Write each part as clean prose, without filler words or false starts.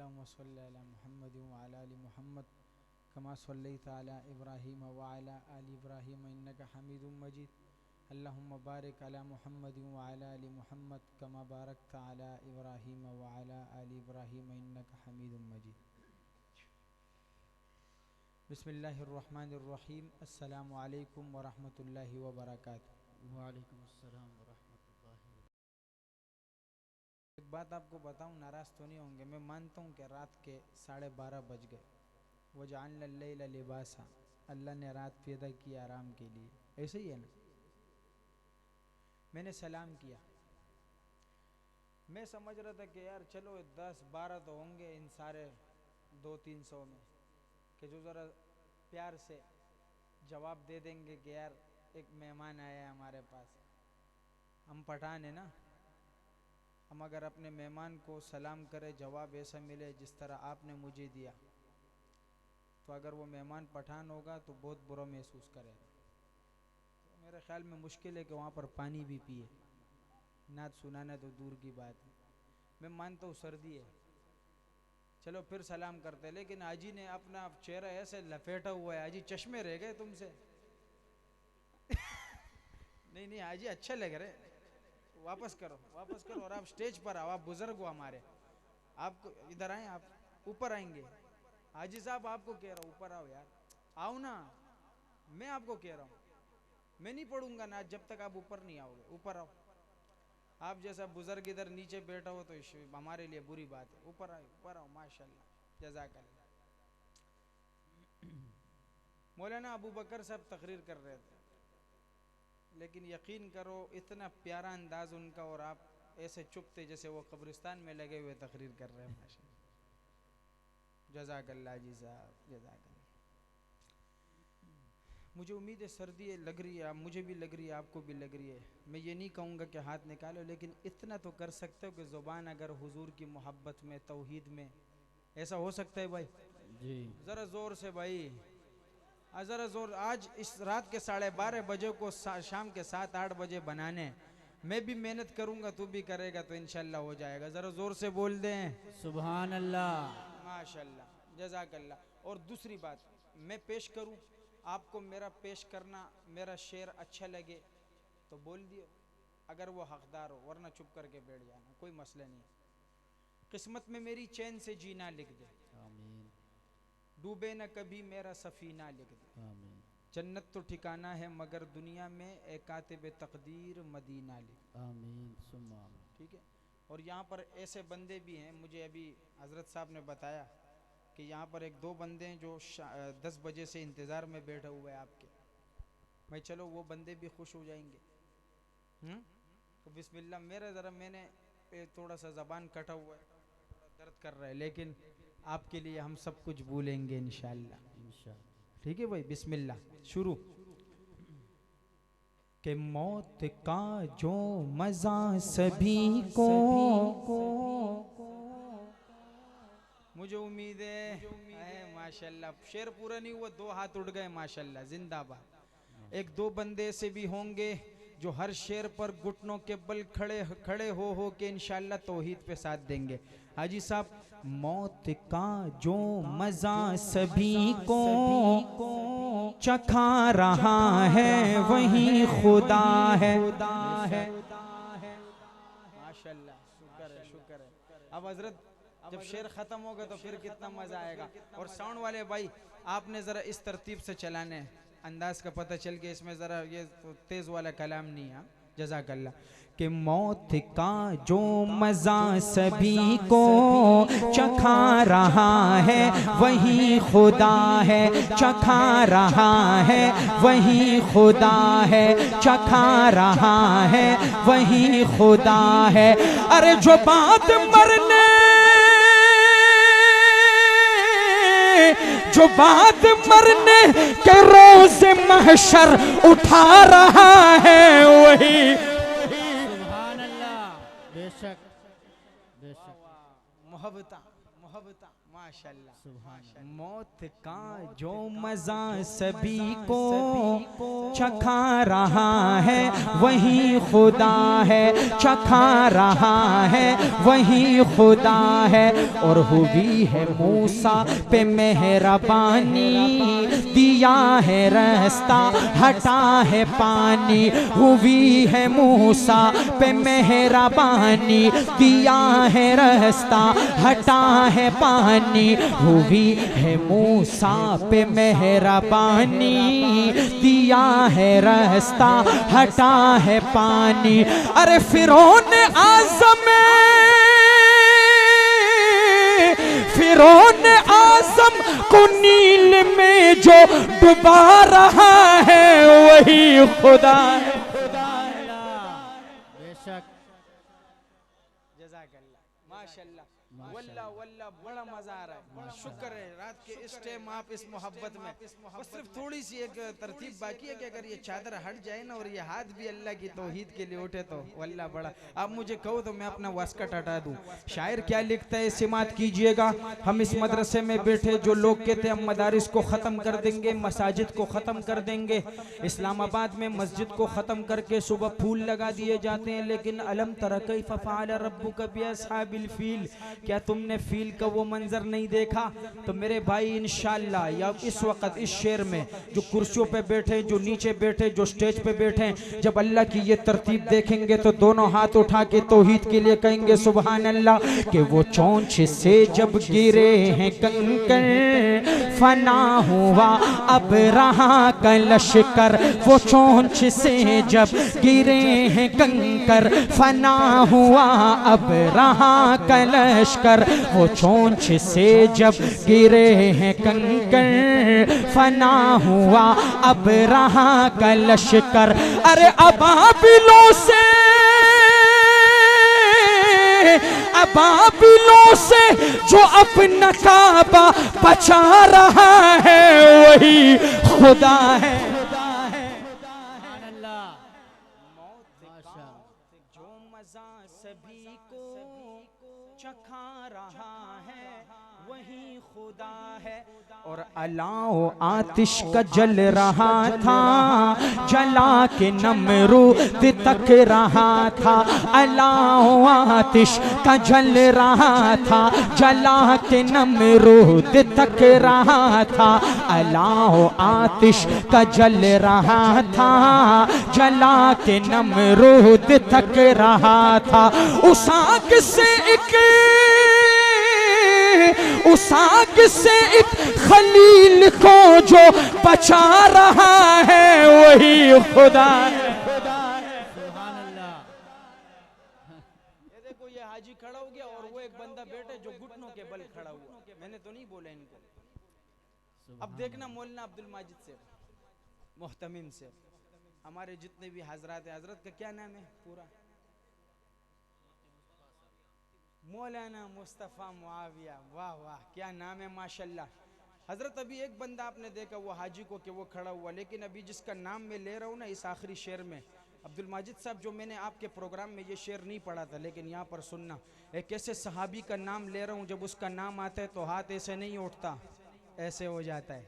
अल्लाहुम्मा सल्लि अला मुहम्मद व अला आलि मुहम्मद कमा सल्लैता अला इब्राहीम व अला आलि इब्राहीम इन्नका हमीदुम मजीद। अल्लाहुम्मा बारिक अला मुहम्मद व अला आलि मुहम्मद कमा बारकता अला इब्राहीम व अला आलि इब्राहीम इन्नका हमीदुम मजीद। बिस्मिल्लाहिर्रहमानिर्रहीम। अस्सलामु अलैकुम व रहमतुल्लाहि व बरकातुहू। वालेकुम अस्सलाम व रहमतुल्लाहि। एक बात आपको बताऊं, नाराज़ तो नहीं होंगे। मैं मानता हूँ कि रात के 12:30 बज गए। वजअलना अल-लैला लिबासा, अल्लाह ने रात पैदा की आराम के लिए, ऐसे ही है ना। मैंने सलाम किया, मैं समझ रहा था कि यार चलो 10-12 तो होंगे इन सारे 200-300 में, कि जो ज़रा प्यार से जवाब दे देंगे कि यार एक मेहमान आया है हमारे पास। हम पठान है ना, हम अगर अपने मेहमान को सलाम करें, जवाब ऐसा मिले जिस तरह आपने मुझे दिया, तो अगर वो मेहमान पठान होगा तो बहुत बुरा महसूस करेगा। तो मेरे ख्याल में मुश्किल है कि वहाँ पर पानी भी पिए। नात सुनाना तो दूर की बात है। मैं मानता हूँ सर्दी है, चलो फिर सलाम करते, लेकिन हाजी ने अपना चेहरा ऐसे लपेटा हुआ है, हाजी चश्मे रह गए तुमसे। नहीं नहीं हाजी, अच्छे लग रहे, वापस करो वापस करो और आप स्टेज पर आओ। आप बुजुर्ग हो हमारे, आपको इधर आए, आप ऊपर आएंगे। हाजी साहब आपको कह रहा हूँ ऊपर आओ यार, आओ ना। मैं आपको कह रहा हूँ, मैं नहीं पढ़ूंगा ना जब तक आप ऊपर नहीं आओगे। ऊपर आओ। आप जैसा बुजुर्ग इधर नीचे बैठा हो तो हमारे लिए बुरी बात है। ऊपर आओ, ऊपर आओ। माशाल्लाह, जज़ाकल्लाह। मौलाना अबू बकर साहब तकरीर कर रहे थे, लेकिन यकीन करो इतना प्यारा अंदाज उनका, और आप ऐसे चुप थे जैसे वो कब्रिस्तान में लगे हुए तकरीर कर रहे हैं। माशाल्लाह, जज़ाकल्लाह जी साहब, जज़ाकल्लाह। मुझे उम्मीद है सर्दी लग रही है, मुझे भी लग रही है, आपको भी लग रही है। मैं ये नहीं कहूँगा कि हाथ निकालो, लेकिन इतना तो कर सकते हो कि ज़ुबान अगर हुजूर की मोहब्बत में, तौहीद में, ऐसा हो सकता है भाई? जी ज़रा ज़ोर से भाई, ज़रा ज़ोर। आज इस रात के 12:30 बजे को शाम के 7-8 बजे बनाने, मैं भी मेहनत करूँगा, तू भी करेगा, तो इंशाल्लाह हो जाएगा। ज़रा ज़ोर से बोल दें सुभान अल्लाह। माशाल्लाह, जज़ाकल्लाह। और दूसरी बात, मैं पेश करूँ आपको, मेरा पेश करना, मेरा शेर अच्छा लगे तो बोल दियो, अगर वो हकदार हो, वरना चुप करके बैठ जाना, कोई मसला नहीं। किस्मत में मेरी चैन से जीना लिख दे, आमीन डूबे न कभी मेरा सफीना लिख दे। आमीन जन्नत तो ठिकाना है मगर दुनिया में ए कातिब तकदीर मदीना लिख। आमीन सुम्मा आमीन। ठीक है। और यहाँ पर ऐसे बंदे भी हैं, मुझे अभी हज़रत साहब ने बताया कि यहाँ पर 1-2 बंदे हैं जो 10 बजे से इंतज़ार में बैठे हुए हैं आपके। मैं चलो वो बंदे भी खुश हो जाएंगे। तो बिस्मिल्लाह। मेरा ज़रा, मैंने थोड़ा सा ज़बान कटा हुआ है, थोड़ा दर्द कर रहा है, लेकिन आपके लिए हम सब कुछ भूलेंगे इंशाअल्लाह। इंशाअल्लाह। ठीक है भाई, बिस्मिल्लाह, शुरू। कि मौत का जो मज़ा सभी को, मुझे उम्मीद है माशाल्लाह, शेर पूरा नहीं हुआ, 2 हाथ उठ गए, माशाल्लाह, जिंदाबाद। 1-2 बंदे ऐसे भी होंगे जो हर शेर पर घुटनों के बल खड़े हो के इंशाल्लाह तौहीद पे साथ देंगे। हाजी साहब, मौत का जो मजा सभी को चखा रहा है वही खुदा है। माशाल्लाह, शुक्र है, शुक्र है। अब हजरत जब शेर खत्म होगा तो फिर कितना मजा आएगा। और साउंड वाले भाई, आपने जरा इस तरतीब से चलाने, अंदाज का पता चल गया, इसमें जरा ये तो तेज वाला कलाम नहीं है। जज़ाकल्लाह। कि मौत का जो मजा सभी को चखा रहा है वही खुदा है, चखा रहा है वही खुदा है, चखा रहा है वही खुदा है। अरे जो बात मरने, जो बात मरने के रोज़ महशर उठा रहा है वही। सुभान अल्लाह। बेशक बेशक। मोहब्बत माशाल्लाह। सुभान मौत का जो मजा सभी को चखा रहा है वही खुदा है, चखा रहा है वही खुदा है। और हुई है मूसा पे मेहरबानी, दिया है रास्ता हटा है पानी। हुई है मूसा पे मेहरबानी, दिया है रास्ता हटा है पानी। हुई है मूसा पे मेहरबानी, दिया है रास्ता हटा है पानी। अरे फिरौन आज़म, फिरौन आज़म को नील में जो डुबा रहा है वही खुदा है। बेशक जज़ाकल्लाह माशाल्लाह। वल्ला वल्ला बड़ा मजा आ रहा है। शुक्र है रात के इस टाइम आप इस मोहब्बत में। बस सिर्फ थोड़ी सी एक तरतीब बाकी है कि अगर ये चादर हट जाए ना और ये हाथ भी अल्लाह की तौहीद के लिए उठे तो वल्ला बड़ा। आप मुझे कहो तो मैं अपना वास्कट हटा दूं। शायर क्या लिखता है सिमात कीजिएगा। हम इस मदरसे में बैठे जो लोग कहते हैं हम मदारिस को ख़त्म कर देंगे, मसाजिद को ख़त्म कर देंगे, इस्लामाबाद में मस्जिद को ख़त्म करके सुबह फूल लगा दिए जाते हैं, लेकिन अलम तरा कैफ़ फ़अल रब्बुका बिअस्हाबिल फील, क्या तुमने फील का वो मंजर नहीं देखा? तो मेरे भाई इंशाअल्लाह या इस वक्त इस शेर में जो कुर्सियों पे बैठे, जो नीचे बैठे, जो स्टेज पे बैठे, जब अल्लाह की ये तरतीब देखेंगे तो दोनों हाथ उठा के तौहीद के लिए कहेंगे सुभान अल्लाह। कि वो चोंच से जब गिरे हैं कंकर फना हुआ अब रहा का लश्कर। वो चोंच से जब गिरे हैं कंकर फना हुआ अब रहा का लश्कर। वो चोंच से जब गिरे हैं कंकर फना हुआ अब रहा का लश्कर। अरे अबाबिलों से, अबाबिलों से जो अपना काबा बचा रहा है वही खुदा है। जो मजा सभी को चखा रहा है वही खुदा है। और अलाओ आतिश का जल रहा था, जला के नमरूद तक रहा था। अलाओ आतिश का जल रहा था, जला के नमरूद तक रहा था। अलाओ आतिश का जल रहा था, जला के नमरूद तक रहा था। उस आग से एक, उस आग से एक खलील को जो बचा रहा है वही खुदा है। ये देखो ये हाजी खड़ा हो गया और वो एक बंदा बैठे जो घुटनों के बल खड़ा हुआ। मैंने तो नहीं बोला इनको। अब देखना मौलाना अब्दुल माजिद से, मोहतमिम से, हमारे जितने भी हजरत है, हजरत का क्या नाम है पूरा? मौलाना मुस्तफ़ा मुआविया। वाह वाह क्या नाम है माशाल्लाह। हजरत अभी एक बंदा आपने देखा वो हाजी को कि वो खड़ा हुआ, लेकिन अभी जिसका नाम मैं ले रहा हूँ ना इस आखिरी शेर में, अब्दुल माजिद साहब, जो मैंने आपके प्रोग्राम में ये शेर नहीं पढ़ा था लेकिन यहाँ पर सुनना, एक ऐसे सहाबी का नाम ले रहा हूँ जब उसका नाम आता है तो हाथ ऐसे नहीं उठता, ऐसे हो जाता है।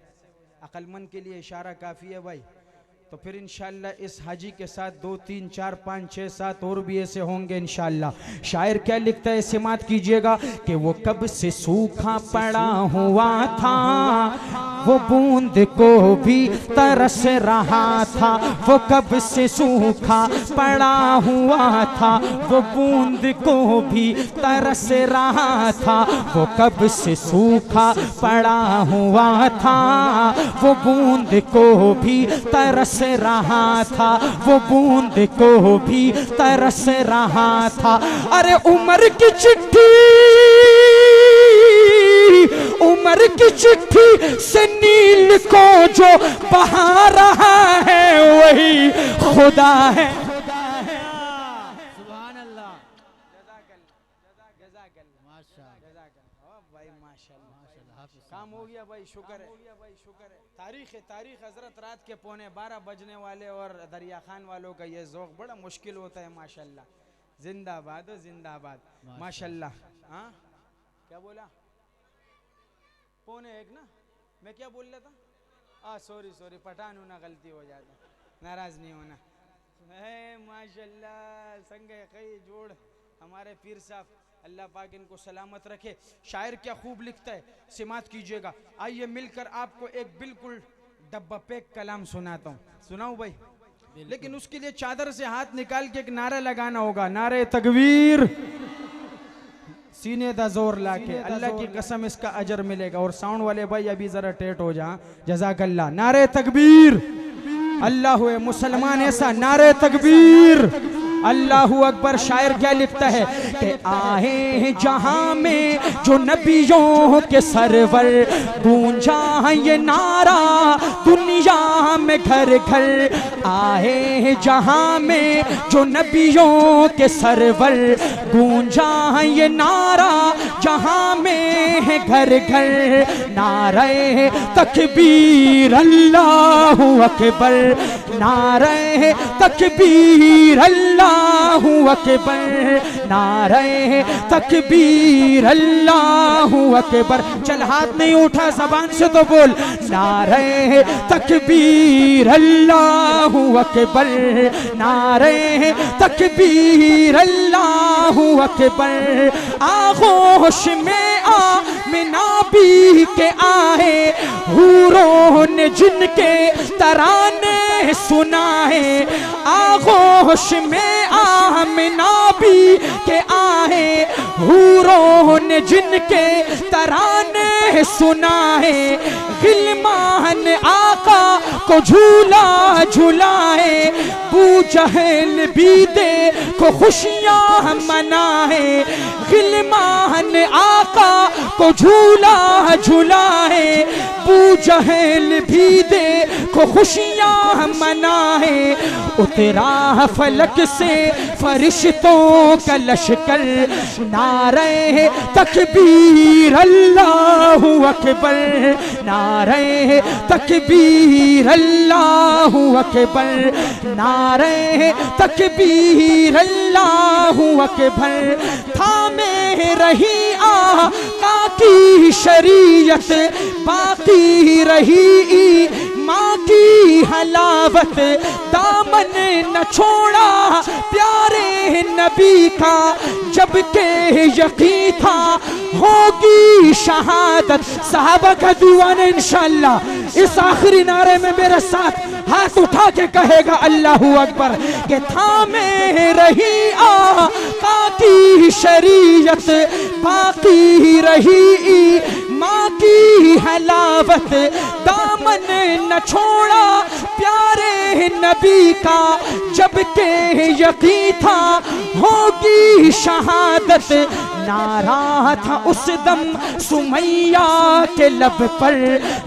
अक्लमंद के लिए इशारा काफ़ी है भाई। तो फिर इंशाअल्लाह इस हाजी के साथ 2 3 4 5 6 7 और भी ऐसे होंगे इंशाअल्लाह। शायर क्या लिखता है सिमात कीजिएगा कि वो कब से सूखा पड़ा हुआ था, वो बूंद को भी तरस रहा था। वो कब से सूखा पड़ा हुआ था, वो बूंद को भी तरस रहा था। वो कब से सूखा पड़ा हुआ था, वो बूंद को भी तरस रहा था, वो बूंद को भी तरस रहा था। अरे उम्र की चिट्ठी, उम्र की चिट्ठी से नील को जो बहा रहा है वही खुदा है। सुभान अल्लाह। भाई माशाल्लाह काम हो गया भाई, शुक्र है। तारीख है, तारीख हजरत रात के 11:15 बजने वाले और दरिया खान वालों का ये ज़ौक़ बड़ा मुश्किल होता है माशाल्लाह। जिंदाबाद हो जिंदाबाद माशाल्लाह। हाँ क्या बोला? 1:45 ना, मैं क्या बोल रहा था? सॉरी सॉरी, पठान होना गलती हो जाता, नाराज नहीं होना। माशाल्लाह संग कई जोड़ हमारे पीर साहब, अल्लाह पाक इनको सलामत रखे। शायर क्या खूब लिखता है, सिमात कीजिएगा। आइए मिलकर आपको एक बिल्कुल डब्बा पैक कलाम सुनाता हूँ, सुनाऊं भाई? लेकिन उसके लिए चादर से हाथ निकाल के एक नारा लगाना होगा, नारे तकबीर, सीने दा जोर लाके, अल्लाह की कसम इसका अजर मिलेगा। और साउंड वाले भाई अभी जरा टेट हो जा, जज़ाकल्लाह। नारे तकबीर, अल्लाह हुए मुसलमान ऐसा, नारे तकबीर, अल्लाहू अकबर। शायर क्या लिखता है कि आए जहां में जो नबियों के सरवर, गूंजा है ये नारा दुनिया में घर घर। आए जहां में जो नबियों के सरवर, गूंजा है ये नारा जहां में है घर घर। नारे तकबीर अल्लाहू अकबर, नारे तकबीर अल्लाहू अकबर, नारे तकबीर अल्लाहू अकबर। चल हाथ नहीं उठा, जबान से तो बोल, नारे तकबीर अल्लाहू अकबर, नारे तकबीर अल्लाहू अकबर। आगोश में आमिना भी के आए, हूरों ने जिनके तराने सुनाए। आगोश में आमिना भी के आए, हूरों ने जिनके तराने सुनाए। गिलमान आका को झूला झुलाए, बू जहल भी दे को खुशियां मनाए। गिलमान आका को झूला झुलाए, बू जहल भी दे को खुशियां मनाए। उतरा फलक से फरिश्तों का लश्कर, नारे तकबीर अल्लाहू अकबर, नारे तकबीर अल्लाहू अकबर, नारे तकबीर अल्लाहू अकबर। थामे रही आका की शरीयत, बाकी रही माँ की हलावत। दामन न छोड़ा प्यारे नबी का, जब के यकीन था होगी शहादत। साहबा का दीवान इंशाअल्लाह इस आखिरी नारे में मेरे साथ हाथ उठा के कहेगा अल्लाहू अकबर, के थामे रही आका की शरीयत, बाकी रही माँ की हलावत। दामन न छोड़ा प्यारे नबी का, जब के यकीन था होगी शहादत। नारा था उस दम सुमैया के लब पर,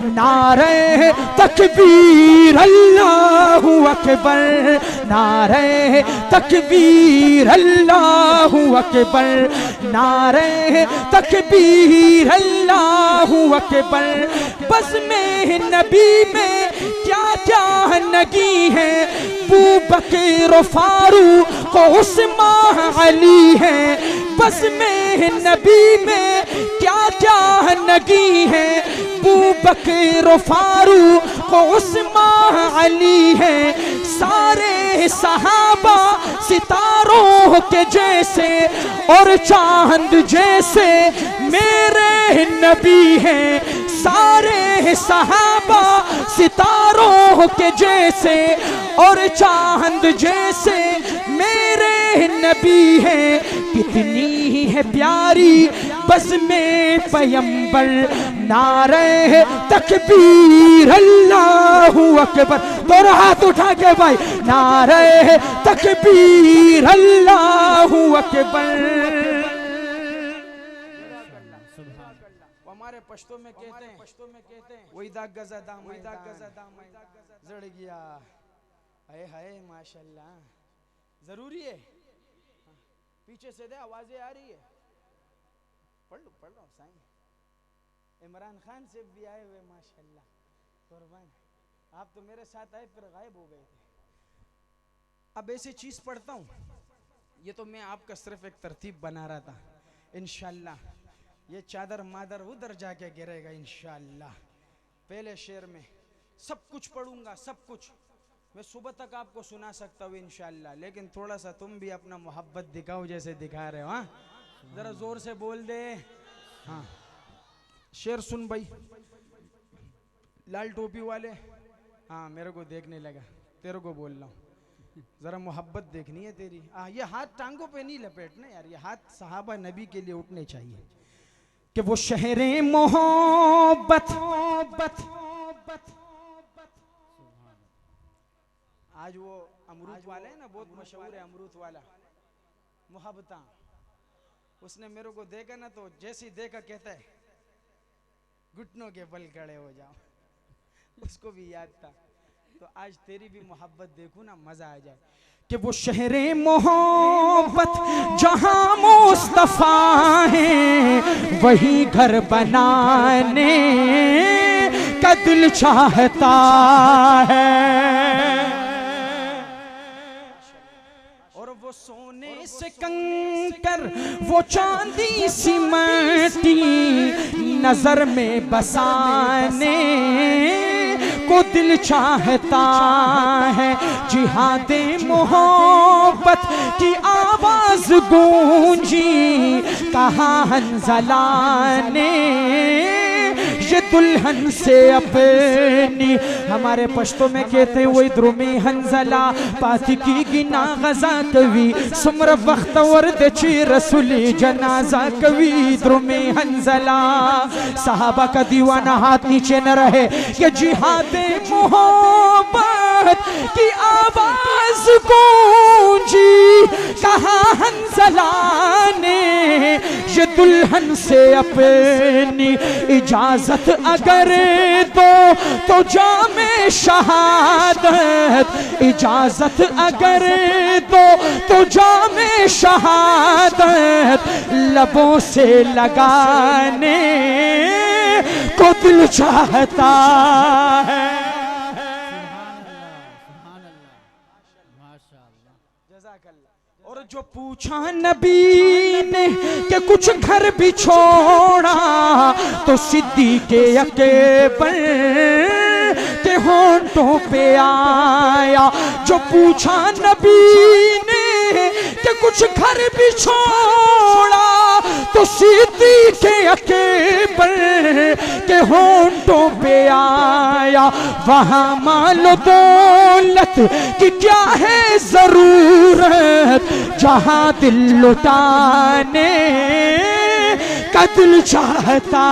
नारे तकबीर अल्लाहू अकबर, नारे तकबीर अल्लाहू अकबर, नारे तकबीर अल्लाहू अकबर। बस में नबी में क्या क्या नगी है, बू बकर फारूक उस्मान अली है। बस में नबी में क्या क्या नगी है, बू बकर फारूक उस्मान अली है। सारे सहाबा सितारों के जैसे और चांद जैसे मेरे नबी हैं। सारे सहाबा सितारों के जैसे और चांद जैसे मेरे नबी हैं। कितनी है प्यारी बस में पैगंबर, नारे तकबीर अल्लाहू अकबर। दोनों हाथ उठा के भाई, नारे तकबीर अल्लाहू अकबर। हमारे पश्तो में कहते हैं वही दाग गजा दाम, वही दाग गजा दाम जड़ गया। हाय हाय माशाल्लाह, जरूरी है। पीछे से दे आवाजें आ रही है, पढ़ लो साईं। इमरान खान से भी आए हुए माशाल्लाह, कुर्बान। आप तो मेरे साथ आए फिर गायब हो गए थे। अब ऐसी चीज पढ़ता हूँ, ये तो मैं आपका सिर्फ एक तरतीब बना रहा था। इंशाल्लाह ये चादर मादर उधर जाके गिरेगा इंशाअल्लाह। पहले शेर में सब कुछ पढ़ूंगा, सब कुछ मैं सुबह तक आपको सुना सकता हूँ इंशाअल्लाह, लेकिन थोड़ा सा तुम भी अपना मोहब्बत दिखाओ जैसे दिखा रहे हो। हाँ, जरा जोर से बोल दे। हाँ, शेर सुन भाई। लाल टोपी वाले, हाँ मेरे को देखने लगा, तेरे को बोल रहा हूँ, जरा मोहब्बत देखनी है तेरी। ये हाथ टांगों पे नहीं लपेटना यार, ये हाथ सहाबा नबी के लिए उठने चाहिए। कि वो शहरे मोहब्बत, आज वो अमरूद वाला है ना, बहुत मशहूर है अमरूद वाला, मोहब्बता, उसने मेरे को देखा ना तो जैसी देखा कहता है घुटनों के बल खड़े हो जाओ। उसको भी याद था, तो आज तेरी भी मोहब्बत देखूं ना, मजा आ जाए। कि वो शहरे मोहब्बत जहां मुस्तफा है, वही घर बनाने का दिल चाहता है। और वो सोने से कंकर, वो चांदी सी माटी, नजर में बसाने को दिल चाहता है। जिहादे मोहब्बत की आवाज गूंजी, कहा हंज़ला ने ये दुल्हन से अपनी, हमारे पश्तो में कहते हैं वही द्रुमी हंज़ला पाती की गिना गजा कवी सुमर वक्त वर्द ची रसूली जनाजा कवी द्रुमी हंज़ला। सहाबा का दीवाना हाथ नीचे न रहे कि जिहादे मोहब्बत की आवाज गूंजी, कहा हंज़ला ने ये दुल्हन से अपनी इजाजत अगर दो तो जामे शहादत, इजाजत अगर दो तो जामे शहादत, लबों से लगाने को दिल चाहता है। और जो पूछा नबी ने कि कुछ घर भी छोड़ा, तो सिद्दीक़े अकबर के होंठों पे आया। जो पूछा नबी ने कि कुछ घर भी छोड़ा, तो सिद्दीक़े अकबर के होंठों पे आया। वहाँ मालो दौलत की क्या है जरूरत, जहाँ दिल लुटाने का दिल चाहता।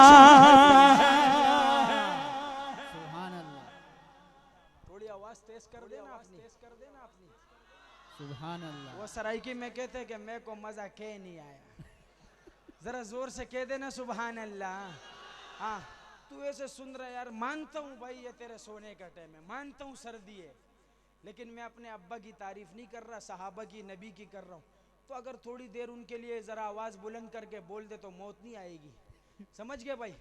थोड़ी आवाज तेज कर देना अपनी। सुभान अल्लाह। वो सराइकी में कहते हैं कि मैं को मजा के नहीं आया, जरा जोर से कह देना सुभान अल्लाह। हाँ, तू ऐसे सुन रहा यार, मानता हूँ भाई ये तेरे सोने का टाइम है, मानता हूँ सर्दी है, लेकिन मैं अपने अब्बा की तारीफ नहीं कर रहा, सहाबा की नबी की कर रहा हूँ। तो अगर थोड़ी देर उनके लिए जरा आवाज बुलंद करके बोल दे तो मौत नहीं आएगी। समझ गए भाई?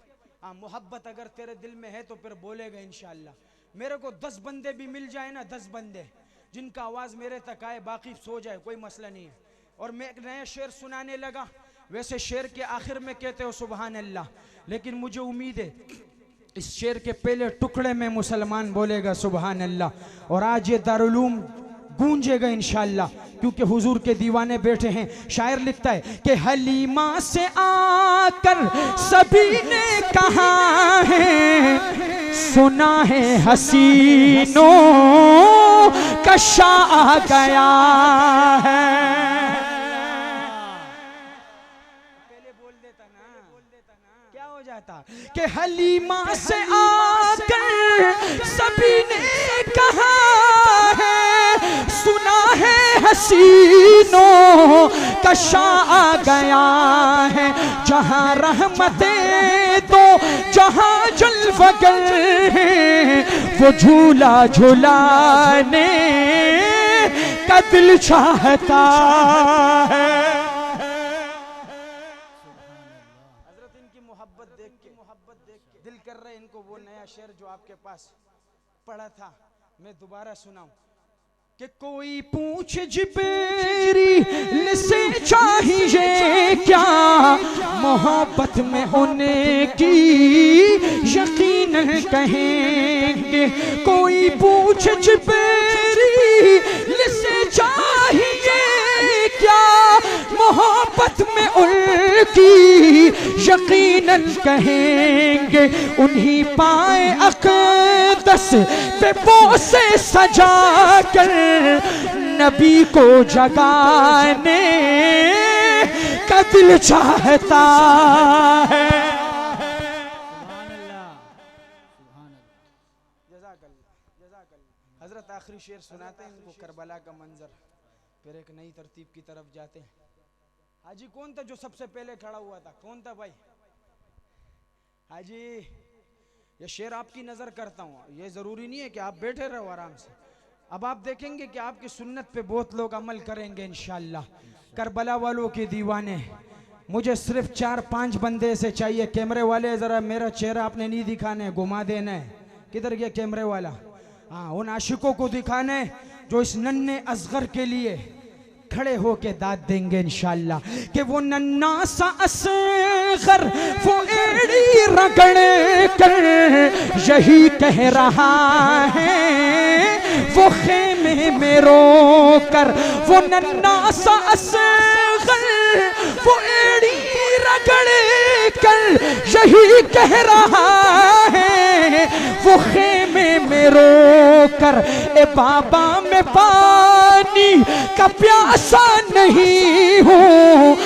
हाँ, मोहब्बत अगर तेरे दिल में है तो फिर बोलेगा इंशाअल्लाह। मेरे को 10 बंदे भी मिल जाए ना, 10 बंदे जिनका आवाज मेरे तक आए, बाकी सो जाए, कोई मसला नहीं है। और मैं एक नया शेर सुनाने लगा, वैसे शेर के आखिर में कहते हो सुभान अल्लाह, लेकिन मुझे उम्मीद है इस शेर के पहले टुकड़े में मुसलमान बोलेगा सुभान अल्लाह, और आज ये दारुल-उलूम गूंजेगा इंशाअल्लाह, क्योंकि हुजूर के दीवाने बैठे हैं। शायर लिखता है कि हलीमा से आकर सभी ने कहा है, सुना है हसीनों का शाह आ गया है। कि हलीमा से आकर सभी ने कहा है, सुना है हसीनों का शाह आ गया है। जहां रहमतें तो जहां जुल्फ़गर है, वो झूला झुलाने का दिल चाहता है। दिल कर रहा है इनको वो नया शेर जो आपके पास पढ़ा था मैं दोबारा सुनाऊं। कि कोई पूछे जिब्रील से चाहिए क्या, मोहब्बत में उनकी यकीनन कहेंगे। कोई पूछे जिब्रील से चाहिए क्या, मोहब्बत में उनकी यकीनन कहेंगे। उन्हीं पाए अक़दस पे बोसे सजा कर नबी को जगाने का दिल चाहता है। हजरत आखिरी शेर सुनाते हैं इनको, करबला का मंजर, फिर एक नई तरतीब की तरफ जाते हैं। हाजी कौन था जो सबसे पहले खड़ा हुआ था, कौन था भाई? हाजी ये शेर आपकी नजर करता हूँ, ये जरूरी नहीं है कि आप बैठे रहो आराम से। अब आप देखेंगे कि आपकी सुन्नत पे बहुत लोग अमल करेंगे इंशाअल्लाह। करबला वालों के दीवाने, मुझे सिर्फ 4-5 बंदे से चाहिए। कैमरे वाले जरा मेरा चेहरा आपने नहीं दिखाना है, घुमा देना है। किधर गया कैमरे वाला? हाँ, उन आशिकों को दिखाना है जो इस नन्हे असगर के लिए खड़े होके दाद देंगे इंशाअल्लाह। कि वो नन्ना सा असगर वो एड़ी रगड़ कर यही कह रहा है, वो खेमे में रो कर। वो नन्ना सा असगर वो एड़ी रगड़ कर यही कह रहा है, वो खेमे में रो कर। ए बाबा मैं पानी का प्यासा नहीं हूँ,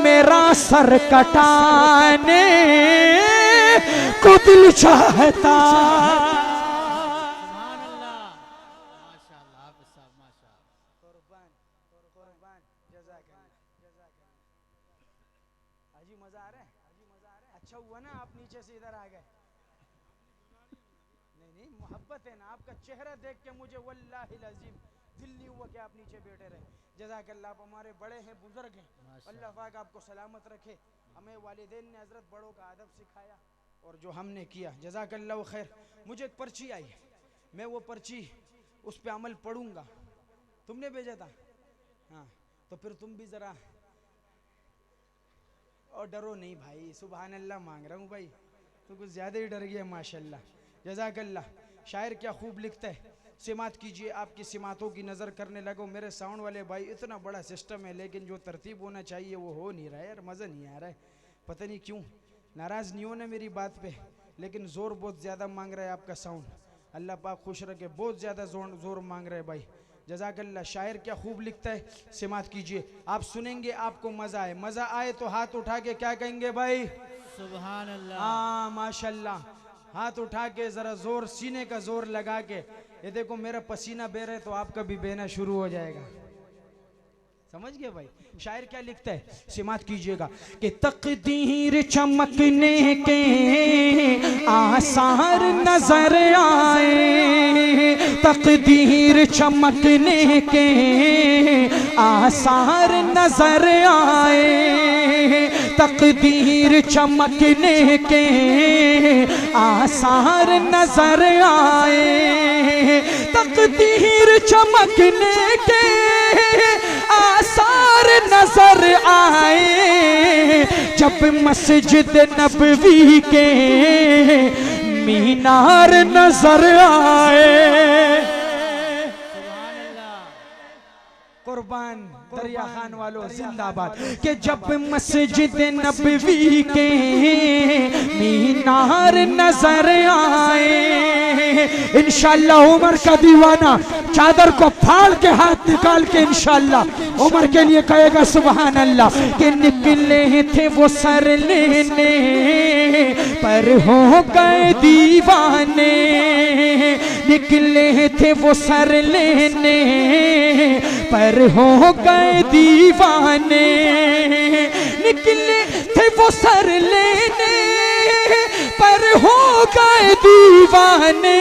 मेरा सर कटाने को दिल चाहता। हाजी मजा आ रहा है? अच्छा हुआ ना आप नीचे से इधर आ गए। नहीं मोहब्बत है ना, आपका चेहरा देख के मुझे वल्लाहिल अज़ीम दिल नहीं हुआ कि आप नीचे बैठे रहे। जज़ाकल्लाह, आप हमारे बड़े हैं, बुजुर्ग हैं, अल्लाह पाक आपको सलामत रखे। हमें वालिदैन ने हजरत बड़ों का अदब सिखाया और जो हमने किया, जज़ाकल्लाह खैर। मुझे एक पर्ची आई, मैं वो पर्ची उस पर अमल पढ़ूंगा। तुमने भेजा था? हाँ, तो फिर तुम भी ज़रा, और डरो नहीं भाई, सुभान अल्लाह मांग रहा हूँ भाई, तो कुछ ज़्यादा ही डर गया माशाल्लाह। जज़ाकल्लाह। शायर क्या खूब लिखता है, सिमात कीजिए, आपकी सिमातों की नज़र करने लगो। मेरे साउंड वाले भाई, इतना बड़ा सिस्टम है लेकिन जो तरतीब होना चाहिए वो हो नहीं रहा है यार, मज़ा नहीं आ रहा है, पता नहीं क्यों। नाराज़ नहीं होना मेरी बात पे, लेकिन ज़ोर बहुत ज़्यादा मांग रहा है आपका साउंड। अल्लाह पाक खुश रखे, बहुत ज़्यादा ज़ोर मांग रहा है भाई। जज़ाकल्लाह। शायर क्या खूब लिखता है, सिमात कीजिए, आप सुनेंगे आपको मज़ा आए। मज़ा आए तो हाथ उठा के क्या कहेंगे भाई? सुभान अल्लाह। हाँ माशाल्लाह, हाथ उठा के ज़रा ज़ोर, सीने का ज़ोर लगा के। ये देखो मेरा पसीना बह रहा है तो आपका भी बहना शुरू हो जाएगा। समझ गए भाई? शायर क्या लिखता है, सिमात कीजिएगा कि तकदीर चमकने के आसार नजर आए, तकदीर चमकने के आसार नजर आए, तकदीर चमकने के आसार नजर आए, तकदीर चमकने के आसार नजर आए, जब मस्जिद नबवी के मीनार नजर आए। कुर्बान दरिया खान वालों जिंदाबाद। कि जब मस्जिद नबवी के मीनार नजर आए, इंशाअल्लाह उमर का दीवाना चादर को फाड़ के हाथ निकाल के इंशाअल्लाह उमर के लिए कहेगा सुभान अल्लाह। कि निकले थे वो सर लेने पर हो गए दीवाने, निकले थे वो सर लेने पर हो गए दीवाने, निकले थे वो सर लेने पर हो गए दीवाने।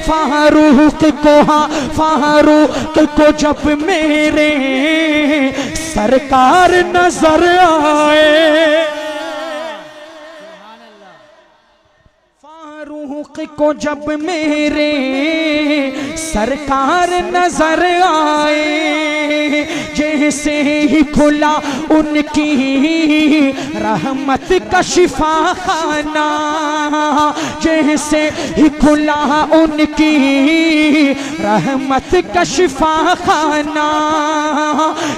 फारूक को, हाँ फारूक को जब मेरे सरकार नजर आए, फारूक को जब मेरे सरकार नजर आए, जैसे ही खुला उनकी रहमत का शिफा खाना, जैसे ही खुला उनकी रहमत का शिफा खाना,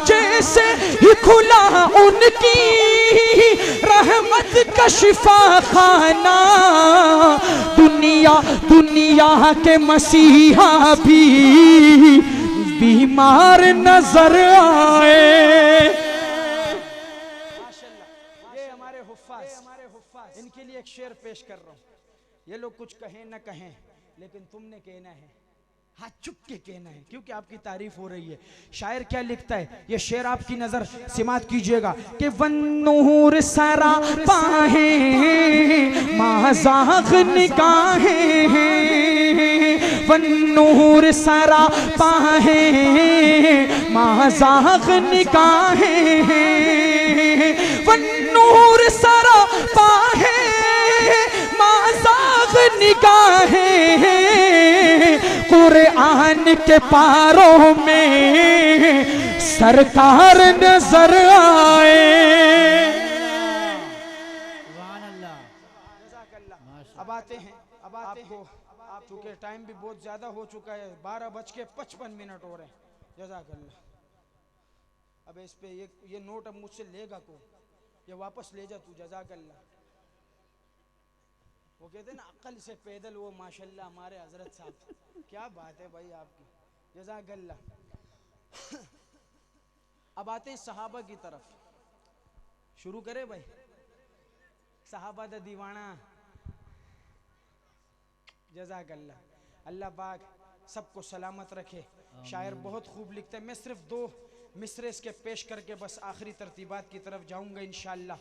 जैसे ही खुला उनकी रहमत का शिफा खाना, दुनिया के मसीहा भी बीमार नजर आए। ये हमारे हुफ्फाज, इनके लिए एक शेर पेश कर रहा हूँ। ये लोग कुछ कहें न कहें, लेकिन तुमने कहना है, हाथ चुप के कहना है, क्योंकि आपकी तारीफ हो रही है। शायर क्या लिखता है, ये शेर आपकी नजर सिमात कीजिएगा कि वन्नूर सरा पाहे माज़ाग़ निगाहें, वन्नूर सरा पाहे माज़ाग़ निगाहें, वन्नूर सरा पाहे माज़ाग़ निगाहें, कुरान के पारों में सरकार नजर आए। अब आते हैं, आपको चूंकि टाइम भी बहुत ज्यादा हो चुका है, 12:55 हो रहे हैं। जज़ाकल्लाह। अब इस पे ये नोट अब मुझसे लेगा कौन? ये वापस ले जा तू। जज़ाकल्लाह। वो कहते हैं ना, अक्ल से पैदल वो माशाल्लाह हमारे हजरत साहब, क्या बात है भाई आपकी। जज़ाकल्लाह। अब आते हैं सहाबा की तरफ। शुरू करें भाई, सहाबा दा दीवाना। जज़ाकल्लाह। अल्लाह पाक सबको सलामत रखे। शायर बहुत खूब लिखते हैं। मैं सिर्फ 2 मिसरे इसके पेश करके बस आखिरी तरतीबात की तरफ जाऊंगा इंशाअल्लाह,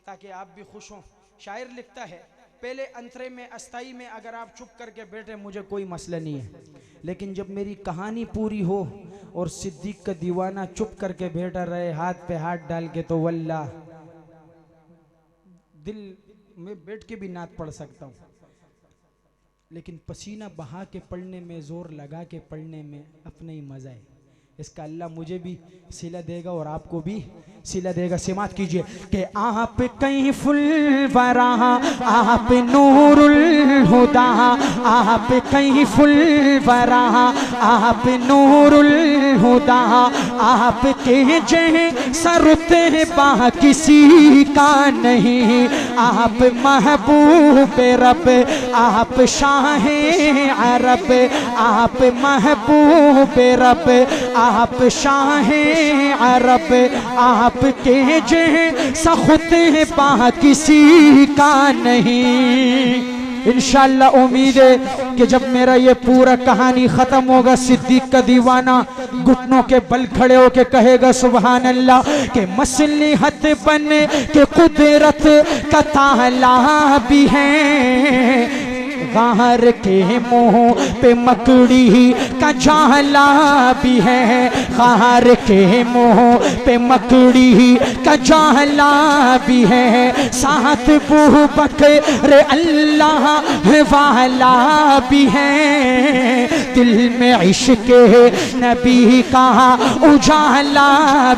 ताकि आप भी खुश हों। शायर लिखता है, पहले अंतरे में अस्थाई में अगर आप चुप करके बैठे मुझे कोई मसला नहीं है, लेकिन जब मेरी कहानी पूरी हो और सिद्दीक का दीवाना चुप करके बैठा रहे हाथ पे हाथ डाल के, तो वल्लाह दिल में बैठ के भी नात पढ़ सकता हूँ, लेकिन पसीना बहा के पढ़ने में, जोर लगा के पढ़ने में अपना ही मज़ा है। इसका अल्लाह मुझे भी सिला देगा और आपको भी सिला देगा। सिमात कीजिए कि आप कहीं फुलवरा, आप नूरुल हुदा, आप कहीं फुलवरा, आप नूरुल हुदा, आप के जैसा रुतबा किसी का नहीं, आप महबूब रब, आप शाहे अरब, आप महबूब रब, आप शाहे अरब, आप के जैसा खुतबा किसी का नहीं। इंशाअल्लाह उम्मीद है कि जब मेरा ये पूरा कहानी खत्म होगा, सिद्दीक का दीवाना घुटनों के बल खड़े होके कहेगा सुभान अल्लाह, के मसलिहत बन के कुदरत का ताला भी है, गार के मुंह पे मकड़ी का जाला भी है, गार के मुंह पे मकड़ी का जाला भी है, साथ बू बकर अल्लाह वाला भी है, दिल में इश्क नबी का उजाला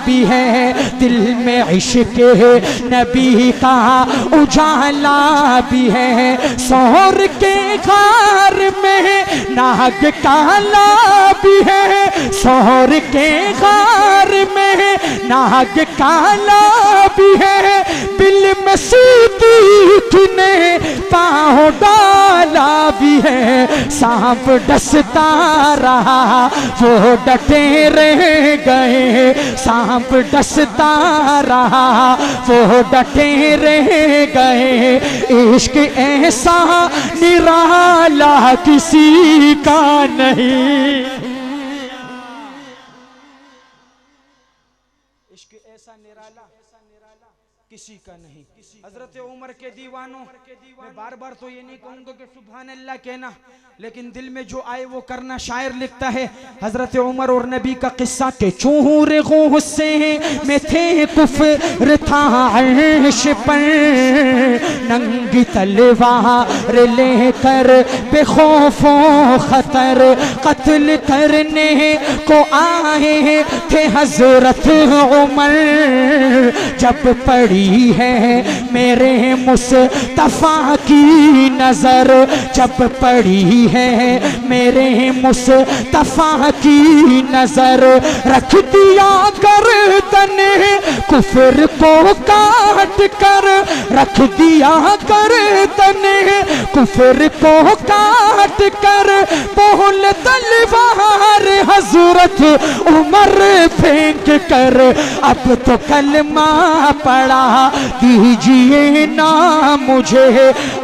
भी है, दिल में इश्क नबी का उजाला भी है, सोहर के घर में नाग काला भी है, सोहर के घर में नाग काला भी है, बिल में सिद्दीक ने पाँव डाला भी है, सांप डसता रहा वो डटे रह गए, सांप डसता रहा वो डटे रह गए, इश्क ऐसा निराला किसी का नहीं, इश्क ऐसा निराला किसी का नहीं। हजरत उमर के दीवानों, मैं बार बार तो ये नहीं कहूंगा कि सुभान अल्लाह कहना, लेकिन दिल में जो आए वो करना। शायर लिखता है हजरत उमर और नबी का किस्सा के चूर गुस्से में थे, कुफ्र था अर्श पर, नंगी तलवार लेकर बेखौफो खतर कत्ल करने को आए थे हजरत उमर। जब पड़ी है मेरे मुस्तफा की नजर, जब पड़ी है मेरे मुस्तफा की नजर, रख दिया गर्दन कुफर को काट कर, रख दिया गर्दन कुफर को काट कर, बोल तलवार हजरत उमर फेंक कर, अब तो कलमा पढ़ा दीजिए ना मुझे,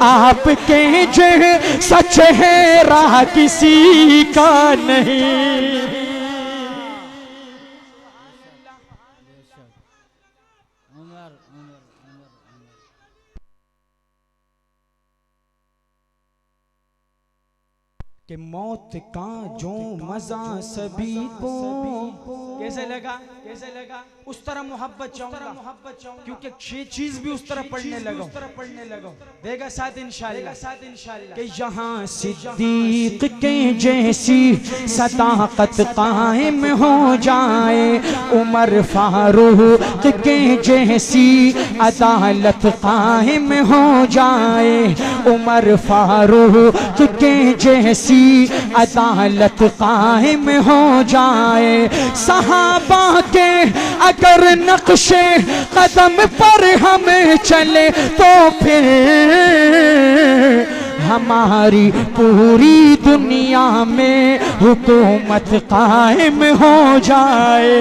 आपके जे सच है राह किसी का नहीं। कि मौत का जो मजा सभी को कैसे लगा, कैसे लगा, उस तरह मोहब्बत चाहूंगा, क्योंकि ये चीज भी उस तरह पढ़ने लगा, देगा साथ इंशाल्लाह। कि यहाँ सिद्दीक के जैसी सदाकत कायम हो जाए, उमर फारूक के जैसी अदालत कायम हो जाए, उमर फारूक के जैसी अदालत कायम हो जाए, सहाबा के अगर नक्शे कदम पर हम चले तो फिर हमारी पूरी दुनिया में हुकूमत कायम हो जाए।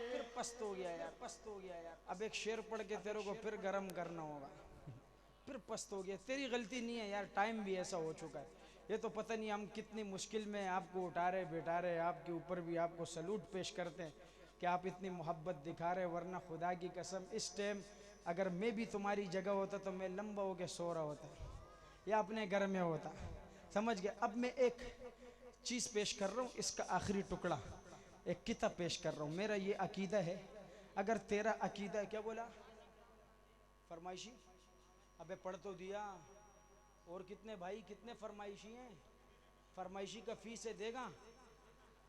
फिर पस्त हो गया यार, पस्त हो गया यार। अब एक शेर पढ़ के तेरे को फिर गरम करना होगा, फिर पस्त हो गया। तेरी गलती नहीं है यार, टाइम भी ऐसा हो चुका है। ये तो पता नहीं हम कितनी मुश्किल में आपको उठा रहे बैठा रहे, आपके ऊपर भी आपको सलूट पेश करते हैं कि आप इतनी मोहब्बत दिखा रहे, वरना खुदा की कसम इस टाइम अगर मैं भी तुम्हारी जगह होता तो मैं लंबा होकर सो रहा होता या अपने घर में होता, समझ गए। अब मैं एक चीज़ पेश कर रहा हूँ, इसका आखिरी टुकड़ा, एक किताब पेश कर रहा हूँ। मेरा ये अकीदा है, अगर तेरा अकीदा है, क्या बोला फरमाइशी, अबे पढ़ तो दिया। और कितने भाई कितने फरमाइशी हैं, फरमाइशी का फीस है देगा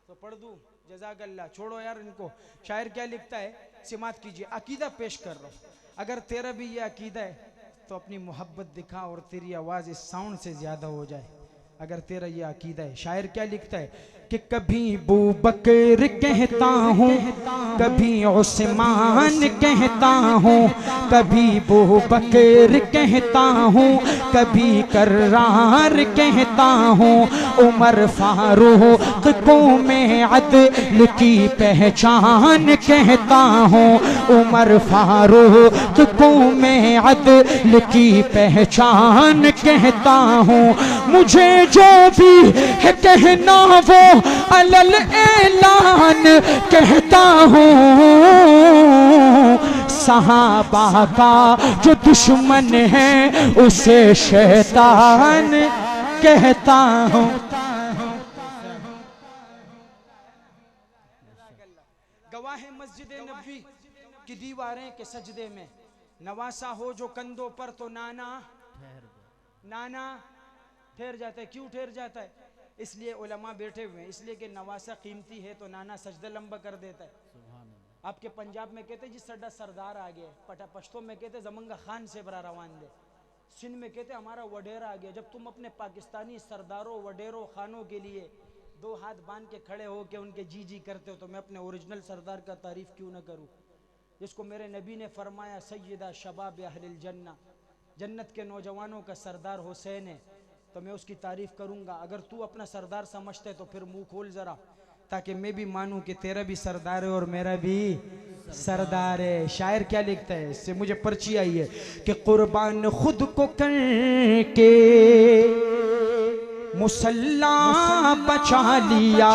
तो पढ़ दूँ, जज़ाकल्लाह। छोड़ो यार इनको। शायर क्या लिखता है, सिमात कीजिए, अकीदा पेश कर रहा हूँ। अगर तेरा भी ये अकीदा है तो अपनी मोहब्बत दिखा और तेरी आवाज़ इस साउंड से ज़्यादा हो जाए, अगर तेरा ये अकीदा है। शायर क्या लिखता है कि कभी अबू बकर कहता हूँ, कभी उस्मान कहता हूँ, कभी अबू बकर कहता हूँ, कभी कर्रार कहता हूँ, उमर फारूक को मैं अदल की पहचान कहता हूँ, उमर फारूक को मैं अदल की पहचान कहता हूँ। मुझे जो भी है कहना वो अलल ऐलान कहता हूँ, सहाबा का जो दुश्मन है उसे शैतान कहता हूँ। गवाह मस्जिद नबी की दीवारें के सजदे में, नवासा हो जो कंधों पर तो नाना ठहर जाता है। क्यों ठहर जाता है? इसलिए उलमा बैठे हुए हैं, इसलिए कि नवासा कीमती है तो नाना सजदा लंबा कर देता है। आपके पंजाब में कहते जी सड्डा सरदार आ गया, पश्तो में कहते जमंगा खान से बरा रवान दे, सिंध में कहते हमारा वडेरा आ गया। जब तुम अपने पाकिस्तानी सरदारों वडेरों खानों के लिए दो हाथ बांध के खड़े हो के उनके जी जी करते हो, तो मैं अपने ओरिजिनल सरदार का तारीफ क्यों ना करूं, जिसको मेरे नबी ने फरमाया सैयदा शबाब अहलिल जन्ना, जन्नत के नौजवानों का सरदार हुसैन है, तो मैं उसकी तारीफ करूंगा। अगर तू अपना सरदार समझते तो फिर मुंह खोल जरा, ताकि मैं भी मानूं कि तेरा भी सरदार है और मेरा भी सरदार है। शायर क्या लिखता है, इससे मुझे पर्ची आई है कि कुर्बान खुद को करके मुसल्ला बचा लिया,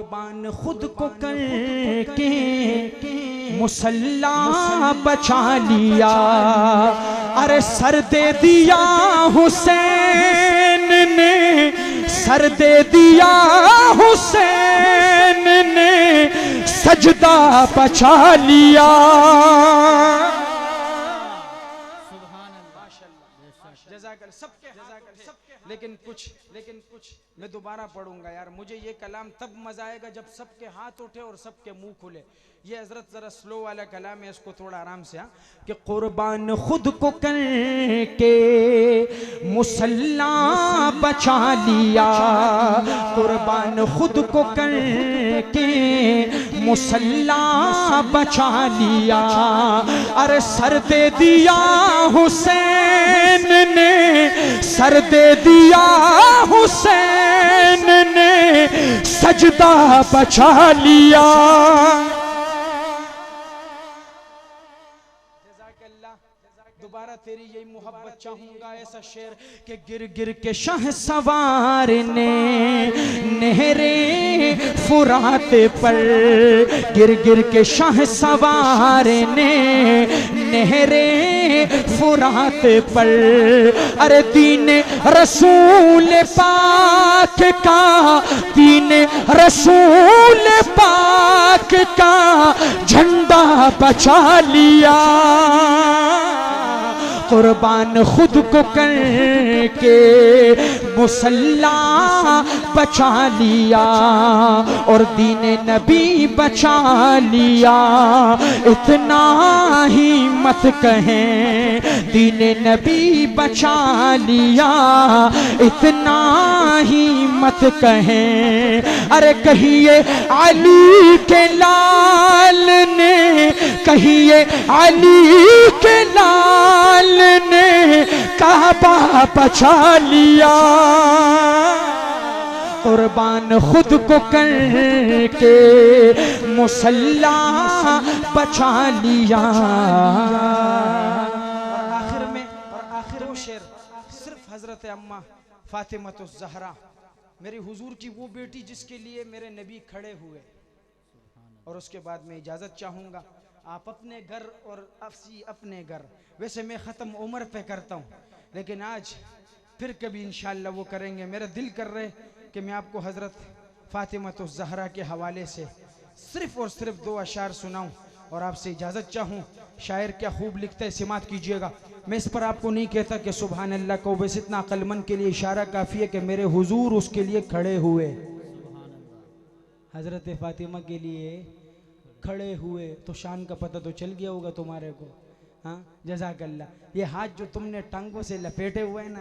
कुर्बान खुद को करके मुसल्ला बचा लिया। अरे सर दे दिया हुसैन ने, सर दे दिया हुसैन ने, सजदा बचा लिया। लेकिन कुछ मैं दोबारा पढ़ूंगा यार, मुझे ये कलाम तब मजा आएगा जब सबके हाथ उठे और सबके मुंह खुले। ये हजरत जरा स्लो वाला कलाम है, इसको थोड़ा आराम से। हाँ, कि कुर्बान खुद को करके मुसल्ला बचा लिया। कुर्बान खुद को करके मुसल्ला बचा लिया। अरे सर दे दिया हुसैन ने, सर दे दिया हुसैन ने, सजदा बचा लिया। दोबारा तेरी यही मोहब्बत चाहूंगा, ऐसा शेर के गिर गिर के शाह सवार ने नहरे फुरात पर, गिर गिर के शाह सवार ने नहरे फुरात पर। अरे दीन रसूल पाक का, दीन रसूल पाक का झंडा बचा लिया। कुर्बान खुद को करके मुसल्ला बचा लिया और दीन नबी बचा लिया। इतना ही मत कहें दीन नबी बचा लिया, इतना ही मत कहें। अरे कहिए अली के लाल ने, कहिए अली के लाल ने काबा बचा लिया। कुर्बान खुद को करके मुसल्ला बचा लिया। आखिर में दो शेर सिर्फ हजरत अम्मा फातिमतुज़ ज़हरा, मेरी हुजूर की वो बेटी जिसके लिए मेरे नबी खड़े हुए। और उसके बाद मैं इजाज़त चाहूँगा, आप अपने घर और अफसी अपने घर। वैसे मैं ख़त्म उम्र पे करता हूँ, लेकिन आज फिर कभी इंशाअल्लाह वो करेंगे। मेरा दिल कर रहे कि मैं आपको हज़रत फातिमतुज़ ज़हरा के हवाले से सिर्फ़ और सिर्फ दो अशार सुनाऊँ और आपसे इजाज़त चाहूँ। शायर क्या खूब लिखता है, सिमात कीजिएगा। मैं इस पर आपको नहीं कहता कि सुभान अल्लाह को, बस इतना अक्लमंद के लिए इशारा काफ़ी है कि मेरे हुजूर उसके लिए खड़े हुए। हज़रत फातिमा के लिए खड़े हुए, तो शान का पता तो चल गया होगा तुम्हारे को। हाँ, जज़ाकल्लाह। ये हाथ जो तुमने टांगों से लपेटे हुए हैं ना,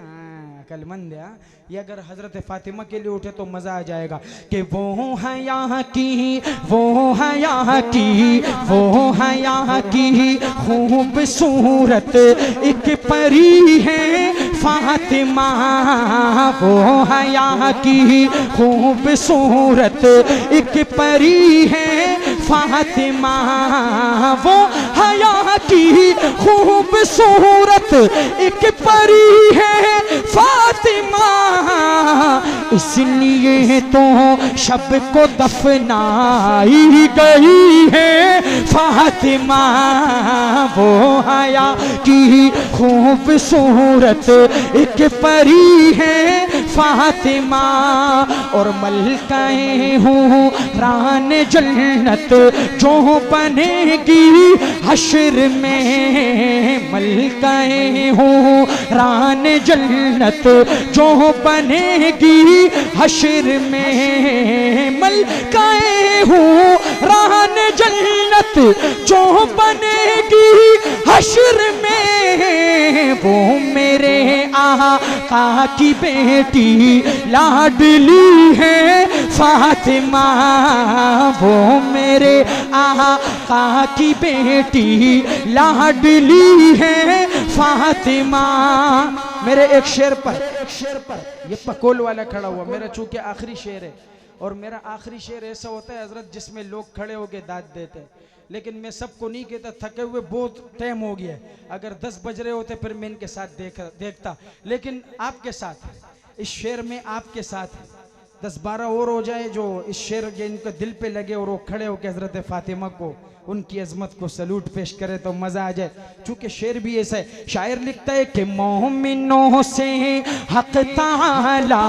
अक्लमंद है। ये अगर हज़रत फातिमा के लिए उठे तो मज़ा आ जाएगा कि वो है यहाँ की, वो है यहाँ की, वो है यहाँ की खूबसूरत एक परी है फातिमा। वो है यहाँ की खूबसूरत एक परी है फातिमा। वो है यहाँ की खूबसूरत एक परी है फातिमा। इसलिए तो शब को दफनाई गई है फातिमा। वो हया की खूबसूरत एक परी है फातिमा। और मलकाए हूँ रान जन्नत जो बनेगी हश्र में। मलकाए हूँ रान जन्नत जो बनेगी हश्र में। मलकाए हूँ रान जन्नत जो बनेगी हश्र में। वो मेरे आका की बेटी लाडली है फातिमा। वो मेरे आका की बेटी लाडली है फातिमा। मेरे एक शेर पर ये पकोल वाला खड़ा हुआ, मेरा चूंकि आखिरी शेर है और मेरा आखिरी शेर ऐसा होता है हजरत जिसमें लोग खड़े होके दाद देते हैं, लेकिन मैं सबको नहीं कहता, थके हुए बहुत टाइम हो गया। अगर 10 बज रहे होते फिर मैं इनके साथ देखता, लेकिन आपके साथ इस शेर में आपके साथ 10-12 और हो जाए जो इस शेर के इनके दिल पे लगे और वो खड़े होकर हजरत फातिमा को उनकी अजमत को सलूट पेश करे तो मजा आ जाए। चूंकि शेर भी ऐसा है, शायर लिखता है कि मोमिनों से हक ताला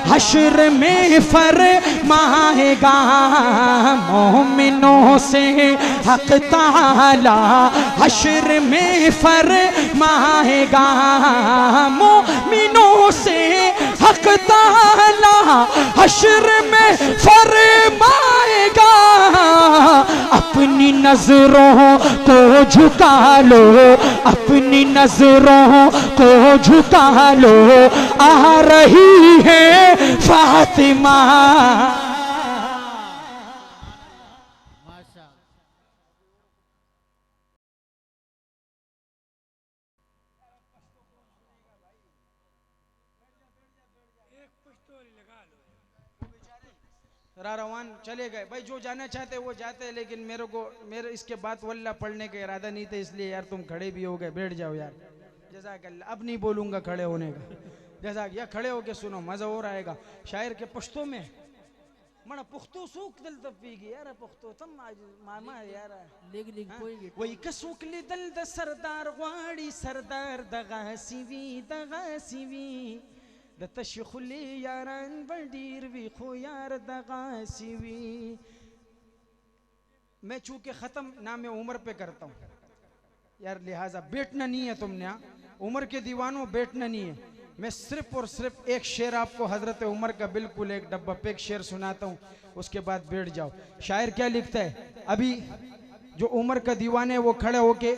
हश्र में फरमाएगा, मोमिनों से हक ताला हश्र में फरमाएगा, मोमिनों से हक ताला हश्र में फरमाएगा। अपनी नजरों को झुका लो, अपनी नजरों को झुका लो, आ रही है फातिमा। रवान चले गए भाई, जो जाना चाहते वो जाते हैं, लेकिन मेरे इसके बाद वल्ला पढ़ने का इरादा नहीं था, इसलिए यार तुम खड़े भी हो गए, बैठ जाओ यार। जज़ाकल्लाह। अब नहीं बोलूंगा खड़े होने का, जज़ाक या खड़े होके सुनो, मजा और आएगा। शायर के पश्तो में मना पुख्तो सूख दल तपीगी यार, पुख्तो तम मामा यार वही कसूक ले दल द सरदार वाड़ी सरदार दगा सीवी द तशखुली यारन बंडीर वी खो यार दगा सीवी। मैं चूंकि ख़त्म नाम उम्र पे करता हूँ यार, लिहाजा बैठना नहीं है तुमने, उम्र के दीवानों बैठना नहीं है। मैं सिर्फ और सिर्फ एक शेर आपको हजरत उमर का बिल्कुल एक डब्बा पे एक शेर सुनाता हूँ, उसके बाद बैठ जाओ। शायर क्या लिखता है, अभी जो उमर का दीवाने वो खड़े होके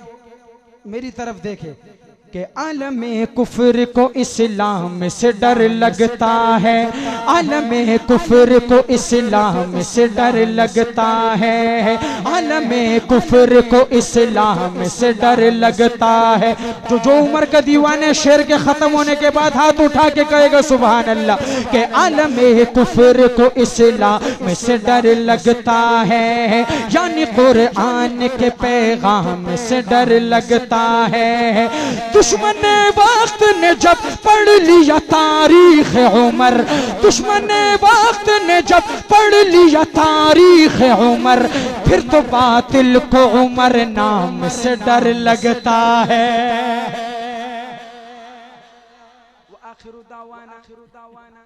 मेरी तरफ देखे कि आलमे कुफर को इस्लाम से डर लगता है, आलमे कुफर को इस्लाम से डर लगता है, आलमे कुफर को इस्लाम से डर लगता है। जो उमर का दीवाने शेर के खत्म होने के बाद हाथ उठा के कहेगा सुभान अल्लाह कि आलमे कुफर को इस्लाम से डर लगता है, यानी कुरान के पैगाम से डर लगता है। दुश्मन वक्त ने जब पढ़ लिया तारीख उमर, दुश्मन वक्त ने जब पढ़ लिया तारीख उमर, फिर तो बातिल को उमर नाम से डर लगता है। वो आखिर दावाना